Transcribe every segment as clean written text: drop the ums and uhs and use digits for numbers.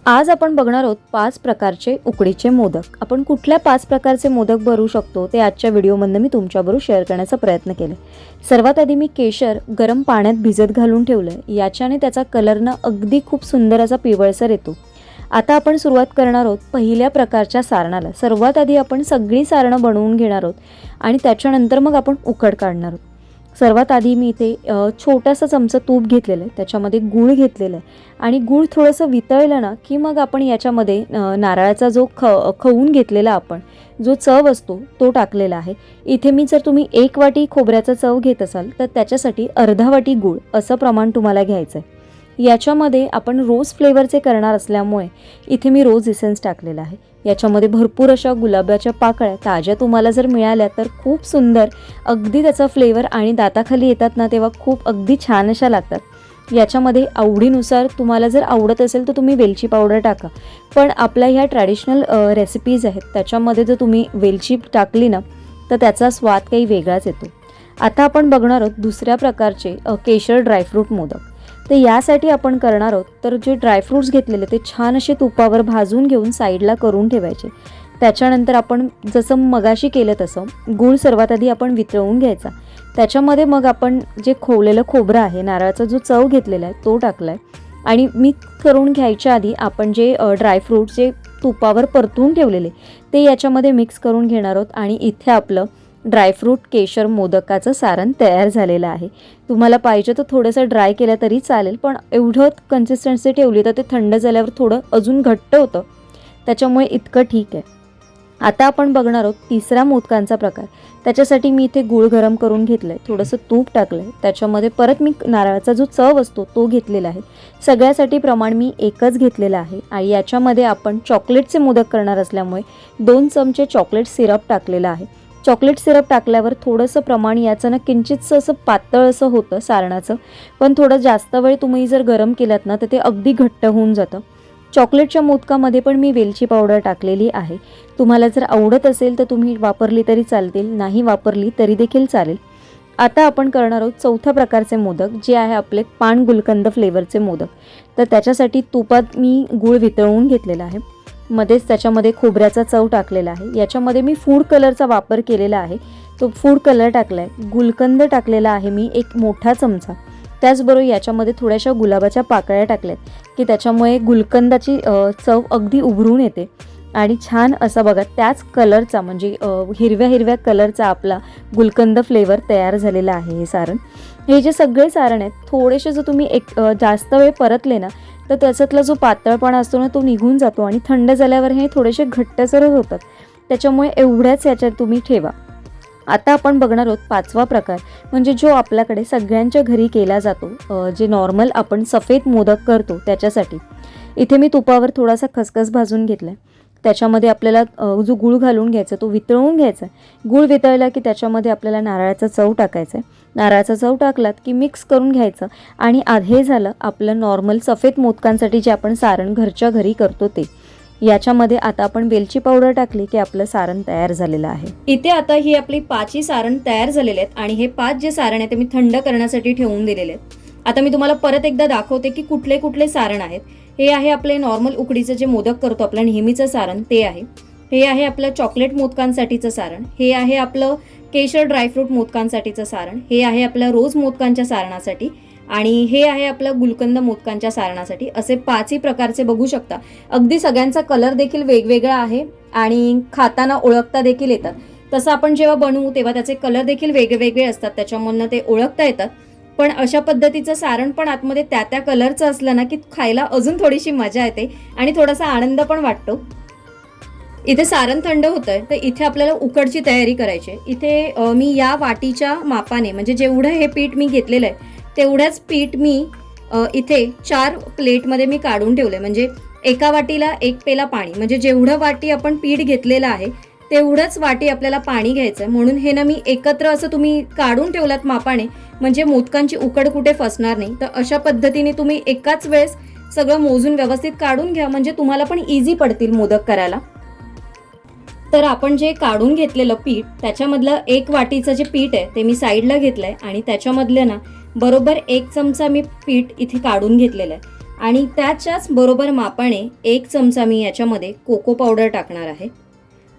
आज आपण बघणार आहोत 5 प्रकारचे उकडीचे मोदक. आपण कुठल्या 5 प्रकारचे मोदक बनवू शकतो ते आजच्या व्हिडिओमध्ये मी तुमच्याबरोबर शेअर करण्याचा प्रयत्न केला. सर्वात आधी मी केशर गरम पाण्यात भिजत घालून ठेवलं. याच्याने त्याचा कलर अगदी खूप सुंदर असा पिवळसर येतो. आता आपण सुरुवात करणार आहोत पहिल्या प्रकारच्या सारणाला. सर्वात आधी आपण सगळी सारणं बनवून घेणार आहोत आणि त्याच्यानंतर मग आपण उकड काढणार आहोत. सर्वात आधी मी इथे छोटासा चमचा तूप घेतलेलं आहे, त्याच्यामध्ये गूळ घेतलेला आहे आणि गूळ थोडंसं वितळलं ना की मग आपण याच्यामध्ये नारळाचा जो खवून घेतलेला आपण जो चव असतो तो टाकलेला आहे. इथे मी जर तुम्ही 1 वाटी खोबऱ्याचा चव घेत असाल तर त्याच्यासाठी अर्धा वाटी गूळ असं प्रमाण तुम्हाला घ्यायचं आहे. याच्यामध्ये आपण रोज फ्लेवरचे करणार असल्यामुळे इथे मी रोज इसेन्स टाकलेला आहे. याच्यामध्ये भरपूर अशा गुलाबाच्या पाकळ्या ताज्या तुम्हाला जर मिळाल्या तर खूप सुंदर अगदी त्याचा फ्लेवर आणि दाताखाली येतात ना तेव्हा खूप अगदी छान अशा लागतात. याच्यामध्ये आवडीनुसार तुम्हाला जर आवडत असेल तर तुम्ही वेलची पावडर टाका, पण आपल्या ह्या ट्रॅडिशनल रेसिपीज आहेत त्याच्यामध्ये जर तुम्ही वेलची टाकली ना तर त्याचा स्वाद काही वेगळाच येतो. आता आपण बघणार आहोत दुसऱ्या प्रकारचे केशर ड्रायफ्रूट मोदक. तर यासाठी आपण करणार आहोत तर जे ड्रायफ्रूट्स घेतलेले ते छान असे तुपावर भाजून घेऊन साईडला करून ठेवायचे. त्याच्यानंतर आपण जसं मगाशी केलं तसं गूळ सर्वात आधी आपण वितळवून घ्यायचा. त्याच्यामध्ये मग आपण जे खोवलेलं खोबरं आहे, नारळाचा जो चव घेतलेला आहे तो टाकला आहे आणि मिक्स करून घ्यायच्या आधी आपण जे ड्रायफ्रूट जे तुपावर परतून ठेवलेले ते याच्यामध्ये मिक्स करून घेणार आहोत आणि इथे आपलं ड्रायफ्रूट केशर मोदकाचं सारण तयार झालेलं आहे. तुम्हाला पाहिजे तर थोडंसं ड्राय केलं तरी चालेल, पण एवढं कन्सिस्टन्सी ठेवली तर ते थंड झाल्यावर थोडं अजून घट्ट होतं, त्याच्यामुळे इतकं ठीक आहे. आता आपण बघणार आहोत तिसरा मोदकांचा प्रकार. त्याच्यासाठी मी इथे गूळ गरम करून घेतलं आहे, थोडंसं तूप टाकलं आहे, त्याच्यामध्ये परत मी नारळाचा जो चव असतो तो घेतलेला आहे. सगळ्यासाठी प्रमाण मी एकच घेतलेलं आहे आणि याच्यामध्ये आपण चॉकलेटचे मोदक करणार असल्यामुळे 2 चमचे चॉकलेट सिरप टाकलेलं आहे. चॉकलेट सिरप टाकल्यावर थोडंसं प्रमाण याचं किंचितसं असं पातळ असं होतं सारणाचं, पण थोडं जास्त वेळ तुम्ही जर गरम केलात ना तर ते अगदी घट्ट होऊन जातं. चॉकलेटच्या मोदकामध्ये पण मी वेलची पावडर टाकलेली आहे. तुम्हाला जर आवडत असेल तर तुम्ही वापरली तरी चालतील, नाही वापरली तरी देखील चालेल. आता आपण करणार आहोत चौथ्या प्रकारचे मोदक, जे आहे आपले पान गुलकंद फ्लेवरचे मोदक. तर त्याच्यासाठी तुपात मी गूळ वितळवून घेतलेला आहे, मध्येच त्याच्यामध्ये खोबऱ्याचा चव टाकलेला आहे. याच्यामध्ये मी फूड कलरचा वापर केलेला आहे, तो फूड कलर टाकला आहे. गुलकंद टाकलेला आहे मी 1 मोठा चमचा. त्याचबरोबर याच्यामध्ये थोड्याशा गुलाबाच्या पाकळ्या टाकल्यात की त्याच्यामुळे गुलकंदाची चव अगदी उभरून येते आणि छान असा बघा त्याच कलरचा म्हणजे हिरव्या हिरव्या कलरचा आपला गुलकंद फ्लेवर तयार झालेला आहे. हे सारण, हे जे सगळे सारण आहेत थोडेसे जर तुम्ही जास्त वेळ परतले ना तर त्याच्यातला जो पातळपणा असतो ना तो निघून जातो आणि थंड झाल्यावर हे थोडेसे घट्टसरच होतात, त्याच्यामुळे एवढ्याच याच्यात तुम्ही ठेवा. आता आपण बघणार आहोत 5वा प्रकार, म्हणजे जो आपल्याकडे सगळ्यांच्या घरी केला जातो, जे नॉर्मल आपण सफेद मोदक करतो त्याच्यासाठी. इथे मी तुपावर थोडासा खसखस भाजून घेतला आहे. त्याच्यामध्ये आपल्याला जो गूळ घालून घ्यायचा तो वितळवून घ्यायचा. गूळ वितळला की त्याच्यामध्ये आपल्याला नारळाचा चव टाकायचा आहे. नारळाचा चव टाकलात की मिक्स करून घ्यायचं आणि हे झालं आपलं नॉर्मल सफेद मोदकांसाठी जे आपण सारण घरच्या घरी करतो ते. याच्यामध्ये आता आपण वेलची पावडर टाकली की आपलं सारण तयार झालेलं आहे. इथे आता ही आपली 5ही सारण तयार झालेले आहेत आणि हे 5 जे सारण आहे ते मी थंड करण्यासाठी ठेवून दिलेले आहेत. आता मी तुम्हाला परत एकदा दाखवते की कुठले कुठले सारण आहेत. हे आहे आपले नॉर्मल उकडीचं जे मोदक करतो आपलं नेहमीचं सारण ते आहे. हे आहे आपलं चॉकलेट मोदकांसाठीचं सारण. हे आहे आपलं केशर ड्रायफ्रूट मोदकांसाठीचं सारण. हे आहे आपलं रोज मोदकांच्या सारणासाठी आणि हे आहे आपलं गुलकंद मोदकांच्या सारणासाठी. असे 5ही प्रकारचे बघू शकता. अगदी सगळ्यांचा कलर देखील वेगवेगळा आहे आणि खाताना ओळखता देखील येतात. तसं आपण जेव्हा बनवू तेव्हा त्याचे कलर देखील वेगवेगळे असतात, त्याच्यामधनं ते ओळखता येतात. पण अशा पद्धतीचं सारण पण आतमध्ये त्या कलरचं असलं ना की खायला अजून थोडीशी मजा येते आणि थोडासा आनंद पण वाटतो. इथे सारण थंड होतंय तर इथे आपल्याला उकडची तयारी करायची आहे. इथे मी या वाटीच्या मापाने म्हणजे जेवढं हे पीठ मी घेतलेलं आहे तेवढ्याच पीठ मी इथे 4 प्लेटमध्ये मी काढून ठेवले. म्हणजे एका वाटीला 1 पेला पाणी, म्हणजे जेवढं वाटी आपण पीठ घेतलेलं आहे तेवढंच वाटी आपल्याला पाणी घ्यायचं. म्हणून हे ना मी एकत्र असं तुम्ही काढून ठेवलात मापाने, म्हणजे मोदकांची उकड कुठे फसणार नाही. तर अशा पद्धतीने तुम्ही एकाच वेळेस सगळं मोजून व्यवस्थित काढून घ्या, म्हणजे तुम्हाला पण इझी पडतील मोदक करायला. तर आपण जे काढून घेतलेलं पीठ त्याच्यामधलं 1 वाटीचं जे पीठ आहे ते मी साईडला घेतलंय आणि त्याच्यामधलं ना बरोबर 1 चमचा मी पीठ इथे काढून घेतलेलं आहे आणि त्याच्याच बरोबर मापाने 1 चमचा मी याच्यामध्ये कोको पावडर टाकणार आहे.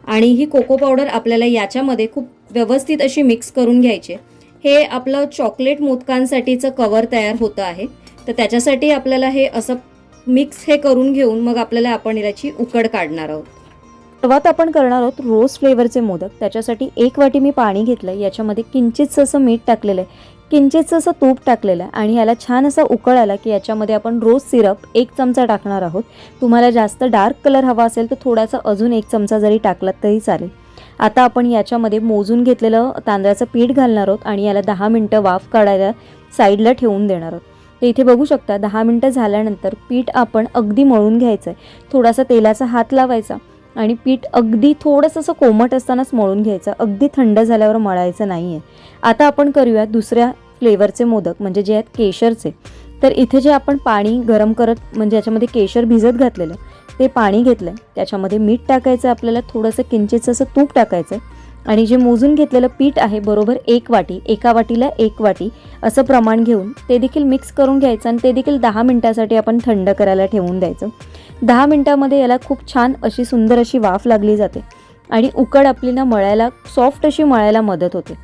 आणि ही कोको पावडर आपल्याला याच्यामध्ये खूप व्यवस्थित अशी मिक्स करून घ्यायची. हे आपलं चॉकलेट मोदकांसाठीचं कवर तयार होतं आहे. तर त्याच्यासाठी आपल्याला हे असं मिक्स हे करून घेऊन मग आपल्याला आपण याची उकड काढणार आहोत. सर्वात आपण करणार आहोत रोज फ्लेवरचे मोदक. त्याच्यासाठी 1 वाटी मी पाणी घेतलं, याच्यामध्ये किंचितसं असं मीठ टाकलेलं आहे, किंचितसं असं तूप टाकलेलं आहे आणि याला छान असा उकळ आला की याच्यामध्ये आपण रोज सिरप 1 चमचा टाकणार आहोत. तुम्हाला जास्त डार्क कलर हवा असेल तर थोडासा अजून 1 चमचा जरी टाकलात तरी चालेल. आता आपण याच्यामध्ये मोजून घेतलेलं तांदळाचं पीठ घालणार आहोत आणि याला 10 मिनटं वाफ काढायला साईडला ठेवून देणार आहोत. तर इथे बघू शकता 10 मिनटं झाल्यानंतर पीठ आपण अगदी मळून घ्यायचं आहे. थोडासा तेलाचा हात लावायचा आणि पीठ अगदी थोडंसं असं कोमट असतानाच मळून घ्यायचं, अगदी थंड झाल्यावर मळायचं नाही आहे. आता आपण करूया दुसऱ्या फ्लेवरचे मोदक, म्हणजे जे आहेत केशरचे. तर इथे जे आपण पाणी गरम करत म्हणजे याच्यामध्ये केशर भिजत घातलेलं ते पाणी घेतलं आहे, त्याच्यामध्ये मीठ टाकायचं, आपल्याला थोडंसं किंचितचं असं तूप टाकायचं आहे आणि जे मोजून घेतलेलं पीठ आहे बरोबर 1 वाटी, एका वाटीला 1 वाटी असं प्रमाण घेऊन ते देखील मिक्स करून घ्यायचं आणि ते देखील 10 मिनटासाठी आपण थंड करायला ठेवून द्यायचं. 10 मिनटामध्ये याला खूप छान अशी सुंदर अशी वाफ लागली जाते आणि उकड आपली ना मळायला सॉफ्ट अशी मळायला मदत होते.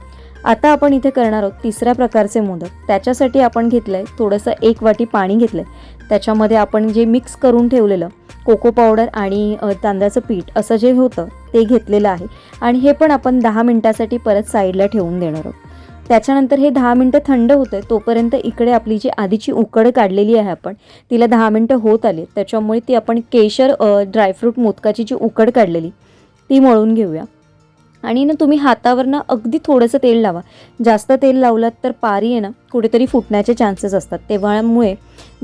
आता आपण इथे करणार आहोत तिसऱ्या प्रकारचे मोदक. त्याच्यासाठी आपण घेतलं आहे थोडंसं 1 वाटी पाणी घेतलं आहे, त्याच्यामध्ये आपण जे मिक्स करून ठेवलेलं कोको पावडर आणि तांदळाचं पीठ असं जे होतं ते घेतलेलं आहे आणि हे पण आपण 10 मिनटासाठी परत साईडला ठेवून देणार आहोत. त्याच्यानंतर हे 10 मिनटं थंड होतं आहे तोपर्यंत इकडे आपली जी आधीची उकड काढलेली आहे आपण तिला 10 मिनटं होत आली, त्याच्यामुळे ती आपण केशर ड्रायफ्रूट मोदकाची जी उकड काढलेली ती मळून घेऊया. आणि ना तुम्ही हातावर ना अगदी थोडंसं तेल लावा. जास्त तेल लावलात तर पारी आहे ना कुठेतरी फुटण्याचे चान्सेस असतात, तेव्हामुळे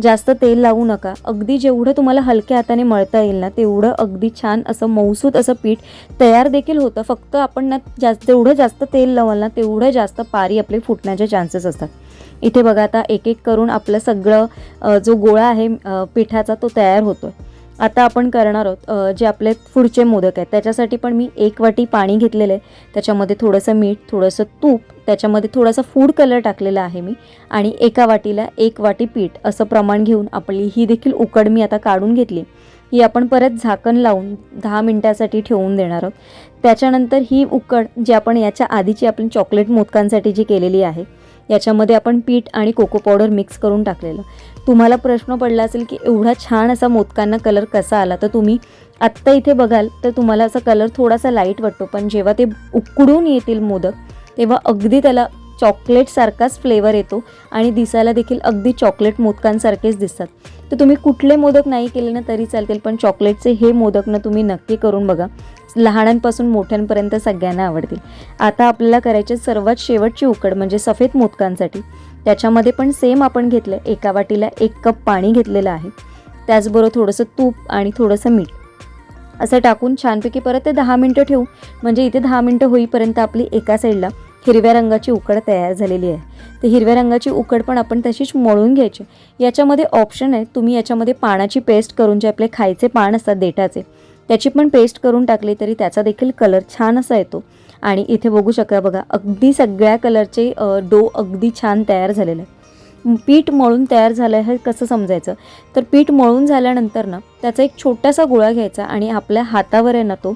जास्त तेल लावू नका. अगदी जेवढं तुम्हाला हलक्या हाताने मळता येईल ना तेवढं अगदी छान असं मऊसूत असं पीठ तयार देखील होतं. फक्त आपण ना जेवढं जास्त तेल लावाल ना तेवढं जास्त पारी आपले फुटण्याचे चान्सेस असतात. इथे बघा आता एक एक करून आपलं सगळं जो गोळा आहे पिठाचा तो तयार होतो. आता आपण करणार आहोत जे आपले पुढचे मोदक आहेत. त्याच्यासाठी पण मी 1 वाटी पाणी घेतलेलं आहे, त्याच्यामध्ये थोडंसं मीठ, थोडंसं तूप, त्याच्यामध्ये थोडासा फूड कलर टाकलेला आहे मी आणि एका वाटीला 1 वाटी पीठ असं प्रमाण घेऊन आपली ही देखील उकड मी आता काढून घेतली. ही आपण परत झाकण लावून 10 मिनटासाठी ठेवून देणार आहोत. त्याच्यानंतर ही उकड जी आपण याच्या आधीची आपण चॉकलेट मोदकांसाठी जी केलेली आहे याच्यामध्ये आपण पीठ आणि कोको पावडर मिक्स करून टाकलेलं. तुम्हाला प्रश्न पडला असेल की एवढा छान असा मोदकांना कलर कसा आला, तर तुम्ही आत्ता इथे बघाल तर तुम्हाला असा कलर थोडासा लाईट वाटतो, पण जेव्हा ते उकडून येतील मोदक तेव्हा अगदी त्याला चॉकलेटसारखाच फ्लेवर येतो आणि दिसायला देखील अगदी चॉकलेट मोदकांसारखेच दिसतात. तर तुम्ही कुठले मोदक नाही केले ना तरी चालतील, पण चॉकलेटचे हे मोदक ना तुम्ही नक्की करून बघा. लहानांपासून मोठ्यांपर्यंत सगळ्यांना आवडतील. आता आपल्याला करायचे सर्वात शेवटची उकड म्हणजे सफेद मोदकांसाठी. त्याच्यामध्ये पण सेम आपण घेतलं आहे, एका वाटीला 1 कप पाणी घेतलेलं आहे, त्याचबरोबर थोडंसं तूप आणि थोडंसं मीठ असं टाकून छानपैकी परत ते 10 मिनटं ठेवू. म्हणजे इथे 10 मिनटं होईपर्यंत आपली एका साईडला हिरव्या रंगाची उकड तयार झालेली आहे. तर हिरव्या रंगाची उकड पण आपण तशीच मळून घ्यायची. याच्यामध्ये ऑप्शन आहे, तुम्ही याच्यामध्ये पानाची पेस्ट करून जे आपले खायचे पान असतात देठाचे त्याची पण पेस्ट करून टाकली तरी त्याचा देखील कलर छान असा येतो. आणि इथे बघू शकता बघा अगदी सगळ्या कलरचे डो अगदी छान तयार झालेलं आहे. पीठ मळून तयार झालं आहे हे कसं समजायचं, तर पीठ मळून झाल्यानंतर ना त्याचा एक छोटासा गोळा घ्यायचा आणि आपल्या हातावर आहे ना तो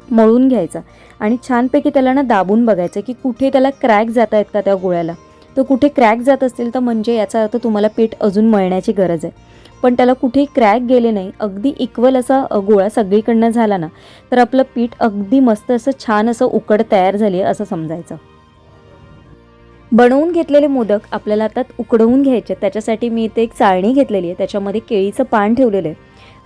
मळून घ्यायचा आणि छानपैकी त्याला ना दाबून बघायचं की कुठे त्याला क्रॅक जात आहेत का त्या गोळ्याला. तो कुठे क्रॅक जात असतील तर म्हणजे याचा अर्थ तुम्हाला पीठ अजून मळण्याची गरज आहे. पण त्याला कुठेही क्रॅक गेले नाही, अगदी इक्वल असा गोळा सगळीकडनं झाला ना, तर आपलं पीठ अगदी मस्त असं छान असं उकड तयार झाली आहे असं समजायचं. बनवून घेतलेले मोदक आपल्याला आता उकडवून घ्यायचे. त्याच्यासाठी मी इथे एक चाळणी घेतलेली आहे, त्याच्यामध्ये केळीचं पान ठेवलेलं आहे.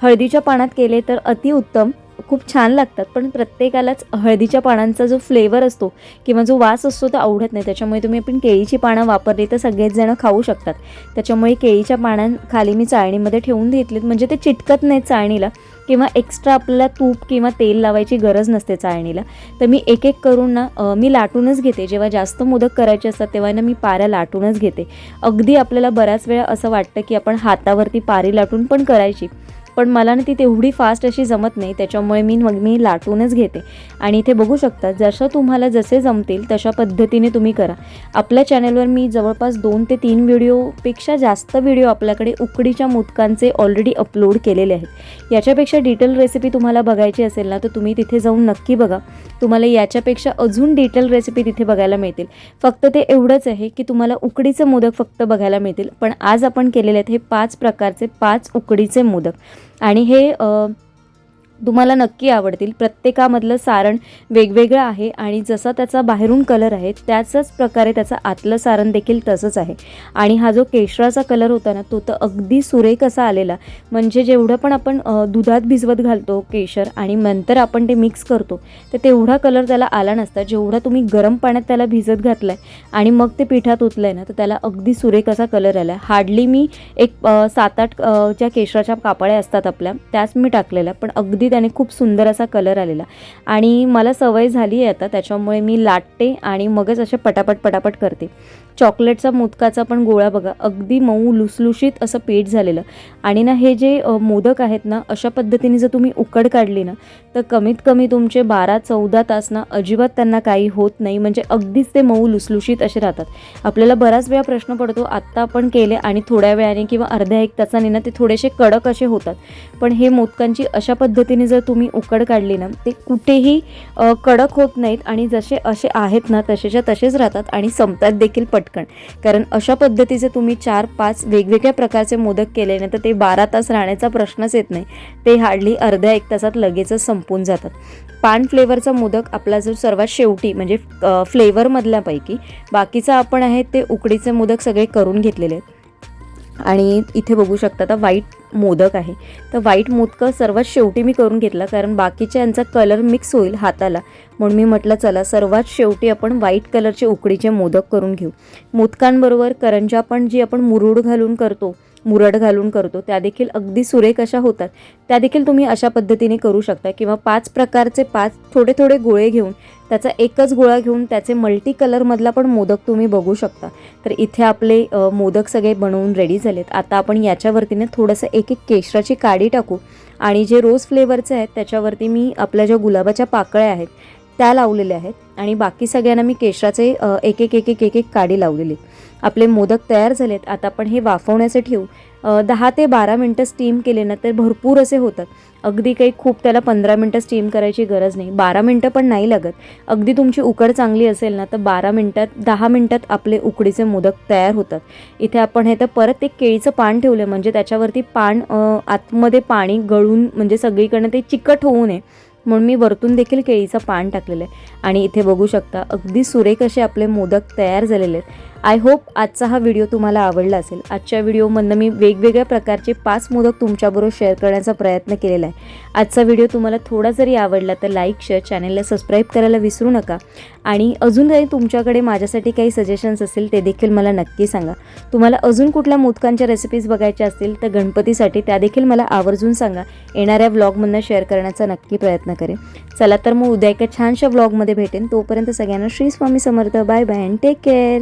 हळदीच्या पानात केले तर अतिउत्तम, खूप छान लागतात. पण प्रत्येकालाच हळदीच्या पानांचा जो फ्लेवर असतो किंवा जो वास असतो तो आवडत नाही. त्याच्यामुळे तुम्ही आपण केळीची पानं वापरली तर सगळेच जण खाऊ शकतात. त्याच्यामुळे केळीच्या पानांखाली मी चाळणीमध्ये ठेवून घेतलीत, म्हणजे ते चिटकत नाहीत चाळणीला किंवा एक्स्ट्रा आपल्याला तूप किंवा तेल लावायची गरज नसते चाळणीला. तर मी एक एक करून ना मी लाटूनच घेते. जेव्हा जास्त मोदक करायचे असतात तेव्हा ना मी पाऱ्या लाटूनच घेते. अगदी आपल्याला बऱ्याच वेळा असं वाटतं की आपण हातावरती पारी लाटून पण करायची, पण मला ना ती तेवढी फास्ट अशी जमत नाही. त्याच्यामुळे मी लाटूनच घेते. आणि इथे बघू शकता, जसं तुम्हाला जसे जमतील तशा पद्धतीने तुम्ही करा. आपल्या चॅनलवर मी जवळपास 2 ते 3 व्हिडिओपेक्षा जास्त व्हिडिओ आपल्याकडे उकडीच्या मोदकांचे ऑलरेडी अपलोड केलेले आहेत. याच्यापेक्षा डिटेल रेसिपी तुम्हाला बघायची असेल ना तर तुम्ही तिथे जाऊन नक्की बघा. तुम्हाला याच्यापेक्षा अजून डिटेल रेसिपी तिथे बघायला मिळतील. फक्त ते एवढंच आहे की तुम्हाला उकडीचे मोदक फक्त बघायला मिळतील. पण आज आपण केलेले आहेत हे 5 प्रकारचे 5 उकडीचे मोदक, आणि हे तुम्हाला नक्की आवडतील. प्रत्येकामधलं सारण वेगवेगळं आहे आणि जसा त्याचा बाहेरून कलर आहे त्याचाच प्रकारे त्याचं आतलं सारण देखील तसंच आहे. आणि हा जो केशराचा कलर होता ना तो तर अगदी सुरेख असा आलेला. म्हणजे जेवढं पण आपण दुधात भिजवत घालतो केशर आणि नंतर आपण ते मिक्स करतो तर तेवढा कलर त्याला आला नसता. जेवढा तुम्ही गरम पाण्यात त्याला भिजत घातला आहे आणि मग ते पिठात ओतलं आहे ना तर त्याला अगदी सुरेख असा कलर आला आहे. हार्डली मी एक 7-8 ज्या केशराच्या कापड्या असतात आपल्या त्याच मी टाकलेल्या, पण अगदी त्याने खूप सुंदर असा कलर आलेला. आणि मला सवय झाली आहे आता, त्याच्यामुळे मी लाटते आणि मगच असे पटापट करते. चॉकलेटचा मोदकाचा पण गोळा बघा, अगदी मऊ लुसलुशीत असं पीठ झालेलं. आणि ना हे जे मोदक आहेत ना अशा पद्धतीने जर तुम्ही उकड काढली ना तर कमीत कमी तुमचे 12-14 तास ना अजिबात त्यांना काही होत नाही. म्हणजे अगदीच ते मऊ लुसलुशीत असे राहतात. आपल्याला बराच वेळा प्रश्न पडतो, आत्ता आपण केले आणि थोड्या वेळाने किंवा अर्ध्या 1 तासाने ना ते थोडेसे कडक असे होतात. पण हे मोदकांची अशा पद्धतीने जर तुम्ही उकड काढली ना ते कुठेही कडक होत नाहीत आणि जसे असे आहेत ना तसेच्या तसेच राहतात आणि संपतात देखील पटकन. कारण अशा पद्धतीचे तुम्ही 4-5 वेगवेगळ्या प्रकारचे मोदक केले ना तर ते 12 तास राहण्याचा प्रश्नच येत नाही. ते हार्डली अर्ध्या 1 तासात लगेचच संपून जातात. पान फ्लेवरचा मोदक आपला जो सर्वात शेवटी म्हणजे फ्लेवरमधल्यापैकी, बाकीचा आपण आहे ते उकडीचे मोदक सगळे करून घेतलेले आहेत. आणि इथे बघू शकता आता व्हाईट मोदक आहे, तर व्हाईट मोदक सर्वात शेवटी मी करून घेतला कारण बाकीच्या यांचा कलर मिक्स होईल हाताला, म्हणून मी म्हटलं चला सर्वात शेवटी आपण व्हाईट कलरचे उकडीचे मोदक करून घेऊ. मोदकांबरोबर करंजा पण जी आपण मुरड घालून करतो त्या देखील अगदी सुरेख अशा होतात. त्या देखील तुम्ही अशा पद्धतीने करू शकता. किंवा 5 प्रकारचे 5 थोडे गोळे घेऊन त्याचा एकच गोळा घेऊन त्याचे मल्टी कलरमधला पण मोदक तुम्ही बघू शकता. तर इथे आपले मोदक सगळे बनवून रेडी झालेत. आता आपण याच्यावरतीने थोडंसं एक केशराची काडी टाकू आणि जे रोज फ्लेवरचे आहेत त्याच्यावरती मी आपल्या ज्या गुलाबाच्या पाकळ्या आहेत त्या लावलेल्या आहेत आणि बाकी सगळ्यांना मी केशराचे एक काडी लावलेली. आपले मोदक तयार झालेत. आता आपण हे वाफवण्याचे ठेवू. 10 ते 12 मिनटं स्टीम केले ना तर भरपूर असे होतात. अगदी काही खूप त्याला 15 मिनटं स्टीम करायची गरज नाही, 12 मिनटं पण नाही लागत. अगदी तुमची उकड चांगली असेल ना तर 12 मिनटात 10 मिनटात आपले उकडीचे मोदक तयार होतात. इथे आपण हे तर परत एक केळीचं पान ठेवलं म्हणजे त्याच्यावरती पान आतमध्ये पाणी गळून म्हणजे सगळीकडनं ते चिकट होऊ नये म्हणून मी वरतून देखील केळीचं पान टाकलेलं आहे. आणि इथे बघू शकता अगदी सुरेख असे आपले मोदक तयार झालेले आहेत. आय होप आजचा हा व्हिडिओ तुम्हाला आवडला असेल. आजच्या व्हिडिओमधनं मी वेगवेगळ्या प्रकारचे 5 मोदक तुमच्याबरोबर शेअर करण्याचा प्रयत्न केलेला आहे. आजचा व्हिडिओ तुम्हाला थोडा जरी आवडला तर लाईक, शेअर, चॅनलला सबस्क्राईब करायला विसरू नका. आणि अजून काही तुमच्याकडे माझ्यासाठी काही सजेशन्स असेल ते देखील मला नक्की सांगा. तुम्हाला अजून कुठल्या मोदकांच्या रेसिपीज बघायच्या असतील तर गणपतीसाठी त्या देखील मला आवर्जून सांगा. येणाऱ्या व्लॉगमधनं शेअर करण्याचा नक्की प्रयत्न करेन. चला तर मग उद्या एका छानशा व्लॉगमध्ये भेटेन. तोपर्यंत सगळ्यांना Shri Swami Samarth. Bye bye and take care.